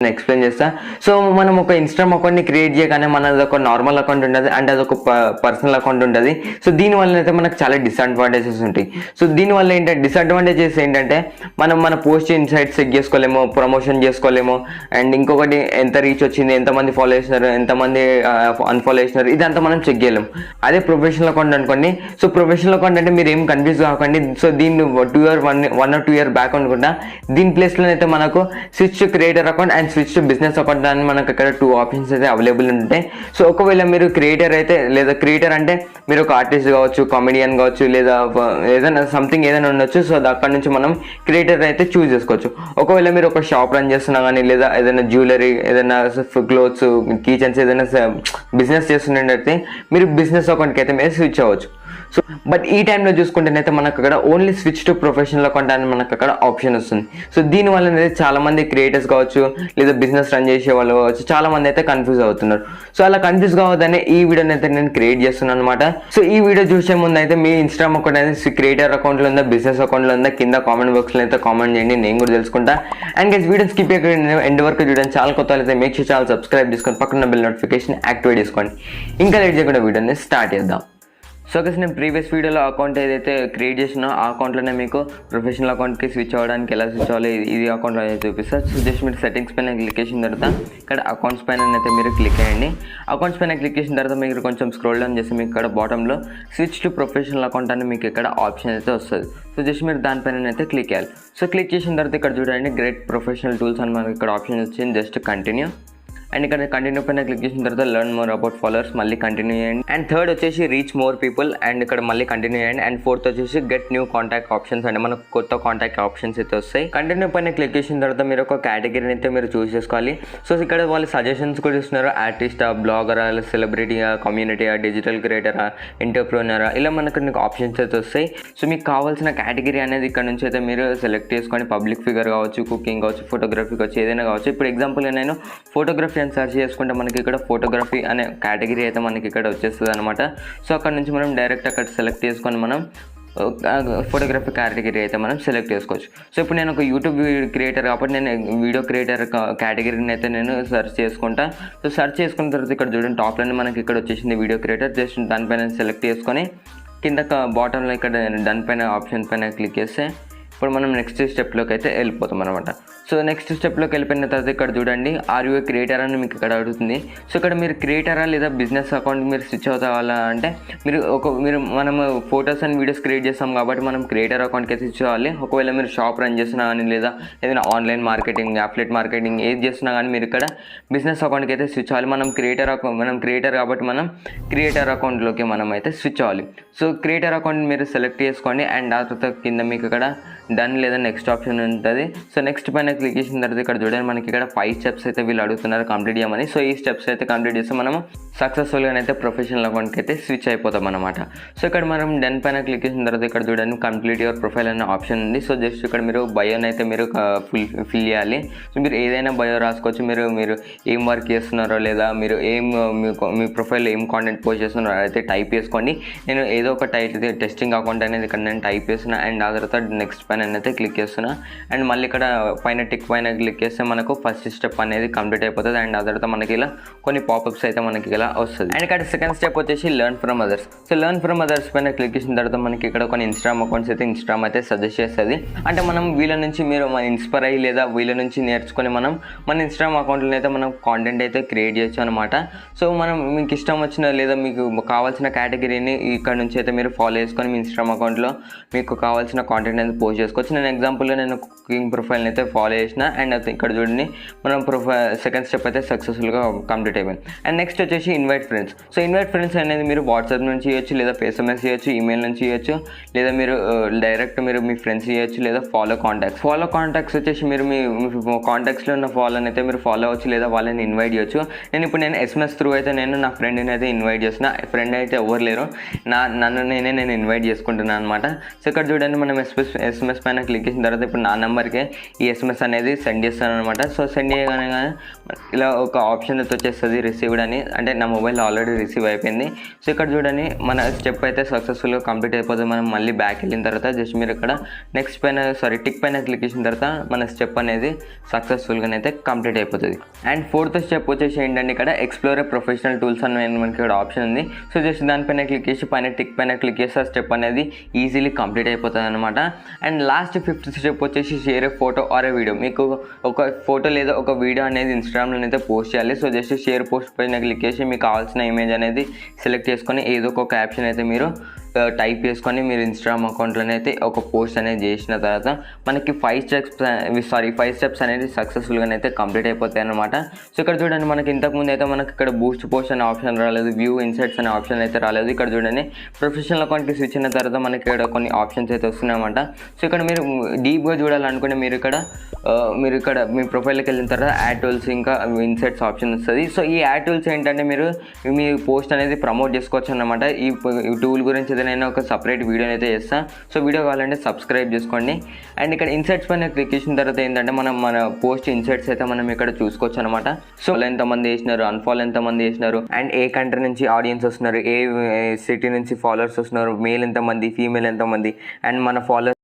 Explain చేస్తా. So మనం ఒక ఇన్స్టాగ్రామ్ అకౌంట్ని క్రియేట్ చేయగానే మనది ఒక నార్మల్ అకౌంట్ ఉంటుంది అండ్ అదొక పర్సనల్ అకౌంట్ ఉంటుంది. సో దీనివల్ల అయితే మనకు చాలా డిసడ్వాంటేజెస్ ఉంటాయి. సో దీనివల్ల ఏంటంటే డిసడ్వాంటేజెస్ ఏంటంటే మనం మన పోస్ట్ ఇన్సైట్స్ చెక్ చేసుకోలేము, ప్రమోషన్ చేసుకోలేము, అండ్ ఇంకొకటి ఎంత రీచ్ వచ్చింది, ఎంతమంది ఫాలో చేసినారు, ఎంతమంది అన్ఫాలో చేసినారు, ఇదంతా మనం చెక్ చేయలేము. అదే ప్రొఫెషనల్ అకౌంట్ అనుకోండి. సో ప్రొఫెషనల్ అకౌంట్ అంటే మీరు ఏం కన్ఫ్యూజ్ కాకండి. సో దీన్ని 1 or 2 year బ్యాక్ అనుకుంటా దీని ప్లేస్లో అయితే మనకు switch to creator account and switch to business account అని మనకు ఇక్కడ 2 ఆప్షన్స్ అయితే అవైలబుల్ ఉంటాయి. సో ఒకవేళ మీరు క్రియేటర్ అయితే, లేదా క్రియేటర్ అంటే మీరు ఒక ఆర్టిస్ట్ కావచ్చు, కామెడియన్ కావచ్చు, లేదా ఏదైనా సంథింగ్ ఏదైనా ఉండొచ్చు. సో అక్కడ నుంచి మనం క్రియేటర్ అయితే చూస్ చేసుకోవచ్చు. ఒకవేళ మీరు ఒక షాప్ రన్ చేస్తున్నా కానీ, లేదా ఏదైనా జ్యువెలరీ, ఏదైనా క్లోత్స్, కిచెన్స్ ఏదైనా బిజినెస్ చేస్తున్నట్టయితే మీరు బిజినెస్ అకౌంట్కి అయితే మీరు స్విచ్ అవ్వచ్చు. సో బట్ ఈ టైంలో చూసుకుంటేనైతే మనకు అక్కడ only switch to professional account అని మనకు అక్కడ ఆప్షన్ వస్తుంది. సో దీనివల్ల అయితే చాలా మంది క్రియేటర్స్ కావచ్చు, లేదా బిజినెస్ రన్ చేసే వాళ్ళు కావచ్చు, చాలా మంది అయితే కన్ఫ్యూజ్ అవుతున్నారు. సో అలా కన్ఫ్యూజ్ కావద్దని ఈ వీడియోని అయితే నేను క్రియేట్ చేస్తున్నాను అనమాట. సో ఈ వీడియో చూసే ముందు అయితే మీ ఇన్స్టాగ్రామ్ అకౌంట్ అయితే క్రియేటర్ అకౌంట్లో ఉందా, బిజినెస్ అకౌంట్లో ఉందా, కింద కామెంట్ బాక్స్లో అయితే కామెంట్ చేయండి, నేను కూడా తెలుసుకుంటా. అండ్ గైస్ వీడియో స్కిప్ చేయకుండా ఎండ్ వరకు చూడండి. చాలా కొత్త అయితే మేక్ షూర్ ఛానల్ సబ్స్క్రైబ్ చేసుకొని పక్కన బెల్ నోటిఫికేషన్ యాక్టివేట్ చేసుకోండి. ఇంకా లేట్ చేయకుండా వీడియోని స్టార్ట్ చేద్దాం. సో గైస్ నేను ప్రీవియస్ వీడియోలో అకౌంట్ ఏదైతే క్రియేట్ చేసినా ఆ అకౌంట్లోనే మీకు ప్రొఫెషనల్ అకౌంట్కి స్విచ్ అవ్వడానికి ఎలా స్విచ్ అవ్వాలి ఇది అకౌంట్లో అయితే చూపిస్తారు. సో జస్ట్ మీరు సెట్టింగ్స్ పైన క్లిక్ చేసిన తర్వాత ఇక్కడ అకౌంట్స్ పైన అయితే మీరు క్లిక్ చేయండి. అకౌంట్స్ పైన క్లిక్ చేసిన తర్వాత మీరు కొంచెం స్క్రోల్ డౌన్ చేసి మీకు ఇక్కడ బాటంలో స్విచ్ టు ప్రొఫెషనల్ అకౌంట్ అని మీకు ఇక్కడ ఆప్షన్ అయితే వస్తుంది. సో జస్ట్ మీరు దానిపైన అయితే క్లిక్ చేయాలి. సో క్లిక్ చేసిన తర్వాత ఇక్కడ చూడండి గ్రేట్ ప్రొఫెషనల్ టూల్స్ అని మనకి ఇక్కడ ఆప్షన్ వచ్చింది. Just continue. అండ్ ఇక్కడ కంటిన్యూ పైన క్లిక్ చేసిన తర్వాత లెర్న్ మోర్ అబౌట్ ఫాలోవర్స్ మళ్ళీ కంటిన్యూ చేయండి. అండ్ థర్డ్ వచ్చేసి రీచ్ మోర్ పీపుల్ అండ్ ఇక్కడ మళ్ళీ కంటిన్యూ చేయండి. అండ్ ఫోర్త్ వచ్చేసి గెట్ న్యూ కాంటాక్ట్ ఆప్షన్స్ అంటే మనకు కొత్త కాంటాక్ట్ ఆప్షన్స్ అయితే వస్తాయి. కంటిన్యూ పైన క్లిక్ చేసిన తర్వాత మీరు ఒక కేటగిరీని అయితే మీరు చూస్ చేసుకోవాలి. సో ఇక్కడ వాళ్ళు సజెషన్స్ కూడా ఇస్తున్నారు. ఆర్టిస్టా, బ్లాగరా, సెలబ్రిటీయా, కమ్యూనిటీయా, డిజిటల్ క్రియేటరా, ఎంటర్ప్రెన్యూరా, ఇలా మనకు మీకు ఆప్షన్స్ అయితే వస్తాయి. సో మీకు కావాల్సిన కేటగిరీ అనేది ఇక్కడ నుంచి అయితే మీరు సెలెక్ట్ చేసుకొని పబ్లిక్ ఫిగర్ కావచ్చు, కుకింగ్ కావచ్చు, ఫోటోగ్రఫీ కావచ్చు, ఏదైనా కావచ్చు. ఇప్పుడు ఎగ్జాంపుల్గా నేను ఫోటోగ్రఫీ అని సెర్చ్ చేసుకుంటే మనకి ఇక్కడ ఫోటోగ్రఫీ అనే కేటగిరీ అయితే మనకి ఇక్కడ వచ్చేస్తుంది అనమాట. సో అక్కడ నుంచి మనం డైరెక్ట్ అక్కడ సెలెక్ట్ చేసుకొని మనం ఫోటోగ్రఫీ కేటగిరీ అయితే మనం సెలెక్ట్ చేసుకోవచ్చు. సో ఇప్పుడు నేను ఒక యూట్యూబ్ క్రియేటర్ కాబట్టి నేను వీడియో క్రియేటర్ కేటగిరీని అయితే నేను సెర్చ్ చేసుకుంటా. సో సెర్చ్ చేసుకున్న తర్వాత ఇక్కడ చూడండి టాప్లోనే మనకి ఇక్కడ వచ్చేసింది వీడియో క్రియేటర్. జస్ట్ దానిపైన సెలెక్ట్ చేసుకొని కింద బాటంలో ఇక్కడ దాని పైన ఆప్షన్ పైన క్లిక్ చేస్తే ఇప్పుడు మనం నెక్స్ట్ స్టెప్లోకి అయితే వెళ్ళిపోతాం అనమాట. సో నెక్స్ట్ స్టెప్లోకి వెళ్ళిపోయిన తర్వాత ఇక్కడ చూడండి ఆర్ యూ క్రియేటర్ అని మీకు ఇక్కడ అడుగుతుంది. సో ఇక్కడ మీరు క్రియేటరా లేదా బిజినెస్ అకౌంట్ మీరు స్విచ్ అవుతావాలా అంటే మీరు మనము ఫొటోస్ అండ్ వీడియోస్ క్రియేట్ చేస్తాం కాబట్టి మనం క్రియేటర్ అకౌంట్కి స్విచ్ అవ్వాలి. ఒకవేళ మీరు షాప్ రన్ చేస్తున్నా కానీ, లేదా ఏదైనా ఆన్లైన్ మార్కెటింగ్, అఫిలియేట్ మార్కెటింగ్ ఏది చేస్తున్నా కానీ మీరు ఇక్కడ బిజినెస్ అకౌంట్కి అయితే స్విచ్ అవ్వాలి. మనం క్రియేటర్ కాబట్టి మనం క్రియేటర్ అకౌంట్లోకి మనం అయితే స్విచ్ అవ్వాలి. సో క్రియేటర్ అకౌంట్ మీరు సెలెక్ట్ చేసుకోండి. అండ్ ఆ తర్వాత కింద మీకు ఇక్కడ డన్ లేదా నెక్స్ట్ ఆప్షన్ ఉంటుంది. సో నెక్స్ట్ పైన క్లిక్ చేసిన తర్వాత ఇక్కడ చూడండి మనకి ఇక్కడ 5 స్టెప్స్ అయితే వీళ్ళు అడుగుతున్నారు కంప్లీట్ చేయమని. సో ఈ స్టెప్స్ అయితే కంప్లీట్ చేస్తే మనం సక్సెస్ఫుల్గా అయితే ప్రొఫెషనల్ అకౌంట్కి అయితే స్విచ్ అయిపోతాం అనమాట. సో ఇక్కడ మనం డన్ పైన క్లిక్ చేసిన తర్వాత ఇక్కడ చూడండి కంప్లీట్ యువర్ ప్రొఫైల్ అనే ఆప్షన్ ఉంది. సో జస్ట్ ఇక్కడ మీరు బయోని అయితే మీరు ఫిల్ చేయాలి. సో మీరు ఏదైనా బయో రాసుకోవచ్చు. మీరు ఏం వర్క్ చేస్తున్నారో, లేదా మీరు మీ ప్రొఫైల్లో ఏం కాంటెంట్ పోస్ట్ చేస్తున్నారో అయితే టైప్ చేసుకోండి. నేను ఏదో ఒక టెస్టింగ్ అకౌంట్ అనేది ఇక్కడ నేను టైప్ చేస్తున్నా. అండ్ ఆ తర్వాత నెక్స్ట్ పైన అయితే క్లిక్ చేస్తున్నా. అండ్ మళ్ళీ ఇక్కడ పైన టిక్ పైన క్లిక్ చేస్తే మనకు ఫస్ట్ స్టెప్ అనేది కంప్లీట్ అయిపోతుంది. అండ్ ఆ తర్వాత మనకి ఇలా కొన్ని పాపప్స్ అయితే మనకి ఇలా వస్తుంది. అండ్ ఇక్కడ సెకండ్ స్టెప్ వచ్చేసి learn from others. So learn from others పైన క్లిక్ చేసిన తర్వాత మనకి ఇక్కడ కొన్ని ఇన్స్టాగ్రామ్ అకౌంట్స్ అయితే ఇన్స్టాగ్రామ్ అయితే సజెస్ట్ చేస్తుంది. అంటే మనం వీళ్ళ నుంచి మీరు మన ఇన్స్పైర్ అయ్యి లేదా వీళ్ళ నుంచి నేర్చుకొని మనం మన ఇన్స్టాగ్రామ్ అకౌంట్లో అయితే మనం కాంటెంట్ అయితే క్రియేట్ చేయొచ్చు అనమాట. సో మనం మీకు ఇష్టం వచ్చిన లేదా మీకు కావాల్సిన కేటగిరీని ఇక్కడ నుంచి అయితే మీరు ఫాలో చేసుకొని మీ ఇన్స్టాగ్రామ్ అకౌంట్లో మీకు కావాల్సిన కాంటెంట్ అయితే పోస్ట్ చేసుకోవచ్చు. నేను ఎగ్జాంపుల్గా నేను కుకింగ్ ప్రొఫైల్ని అయితే ఫాలో చేసిన. అండ్ అయితే ఇక్కడ చూడండి మనం సెకండ్ స్టెప్ అయితే సక్సెస్ఫుల్గా కంప్లీట్ అయిపోయింది. అండ్ నెక్స్ట్ వచ్చేసి invite friends. So invite friends అనేది మీరు వాట్సాప్ నుంచి చేయొచ్చు, లేదా SMS చేయొచ్చు, ఈమెయిల్ నుంచి చేయొచ్చు, లేదా మీరు డైరెక్ట్ మీరు మీ ఫ్రెండ్స్ చేయొచ్చు, లేదా ఫాలో కాంటాక్ట్స్ వచ్చేసి మీరు మీ కాంటాక్ట్స్లో ఉన్న ఫాలోని అయితే మీరు ఫాలో అవ్వచ్చు, లేదా వాళ్ళని ఇన్వైట్ చేయొచ్చు. నేను SMS త్రూ అయితే నేను నా ఫ్రెండ్ని అయితే ఇన్వైట్ చేసిన. ఫ్రెండ్ అయితే ఎవరు లేరు, నేను ఇన్వైట్ చేసుకుంటున్నాను అనమాట. సో ఇక్కడ చూడండి మనం SMS పైన క్లిక్ చేసిన తర్వాత ఇప్పుడు నా నెంబర్కే ఈ SMS అనేది సెండ్ చేస్తాను అనమాట. సో సెండ్ చేయగానే ఇలా ఒక ఆప్షన్ అయితే వచ్చేస్తుంది రిసీవ్డ్ అని, అంటే నా మొబైల్ ఆల్రెడీ రిసీవ్ అయిపోయింది. సో ఇక్కడ చూడండి మన స్టెప్ అయితే సక్సెస్ఫుల్గా కంప్లీట్ అయిపోతుంది. మనం మళ్ళీ బ్యాక్ వెళ్ళిన తర్వాత జస్ట్ మీరు ఇక్కడ నెక్స్ట్ పైన టిక్ పైన క్లిక్ చేసిన తర్వాత మన స్టెప్ అనేది సక్సెస్ఫుల్గా అయితే కంప్లీట్ అయిపోతుంది. అండ్ ఫోర్త్ స్టెప్ వచ్చేసి ఏంటంటే ఇక్కడ ఎక్స్ప్లోర్ ప్రొఫెషనల్ టూల్స్ అని మనకి ఇక్కడ ఆప్షన్ ఉంది. సో జస్ట్ దానిపైన క్లిక్ చేసి పైన టిక్ పైన క్లిక్ చేస్తే ఆ స్టెప్ అనేది ఈజీలీ కంప్లీట్ అయిపోతుంది అనమాట. అండ్ లాస్ట్ ఫిఫ్త్ స్టెప్ వచ్చేసి share A photo or A video. మీకు ఒక ఫోటో లేదా ఒక వీడియో అనేది ఇన్స్టాగ్రామ్లో అయితే పోస్ట్ చేయాలి. సో జస్ట్ షేర్ పోస్ట్ పైన క్లిక్ చేసి మీకు కావాల్సిన ఇమేజ్ అనేది సెలెక్ట్ చేసుకొని ఏదో ఒక క్యాప్షన్ అయితే మీరు టైప్ చేసుకొని మీరు ఇన్స్టాగ్రామ్ అకౌంట్లోనే అయితే ఒక పోస్ట్ అనేది చేసిన తర్వాత మనకి 5 స్టెప్స్ అనేది సక్సెస్ఫుల్గా అయితే కంప్లీట్ అయిపోతాయి అనమాట. సో ఇక్కడ చూడండి మనకి ఇంతకుముందు అయితే మనకి ఇక్కడ బూస్ట్ పోస్ట్ అనే ఆప్షన్ రాలేదు, వ్యూ ఇన్సైట్స్ అనే ఆప్షన్ అయితే రాలేదు. ఇక్కడ చూడండి ప్రొఫెషనల్ అకౌంట్కి స్విచ్ అయిన తర్వాత మనకి ఇక్కడ కొన్ని ఆప్షన్స్ అయితే వస్తున్నాయన్నమాట. సో ఇక్కడ మీరు డీప్గా చూడాలనుకుంటే మీరు ఇక్కడ మీ ప్రొఫైల్కి వెళ్ళిన తర్వాత యాడ్ టూల్స్ ఇంకా ఇన్సైట్స్ ఆప్షన్ వస్తుంది. సో ఈ యాడ్ టూల్స్ ఏంటంటే మీరు మీ పోస్ట్ అనేది ప్రమోట్ చేసుకోవచ్చు అన్నమాట. ఈ టూల్ గురించి నేను ఒక సపరేట్ వీడియో అయితే చేస్తాను. సో వీడియో కావాలంటే సబ్స్క్రైబ్ చేసుకోండి. అండ్ ఇక్కడ ఇన్సైట్స్ పైన క్లిక్ చేసిన తర్వాత ఏంటంటే మన పోస్ట్ ఇన్సైట్స్ అయితే మనం ఇక్కడ చూసుకోవచ్చు అనమాట. సో ఎంతమంది చేసినారు, అన్ఫాలో ఎంతమంది చేసినారు, అండ్ ఏ కంట్రీ నుంచి ఆడియన్స్ వస్తున్నారు, ఏ సిటీ నుంచి ఫాలోవర్స్ వస్తున్నారు, మేల్ ఎంతమంది, ఫీమేల్ ఎంతమంది, అండ్ మన ఫాలోవర్స్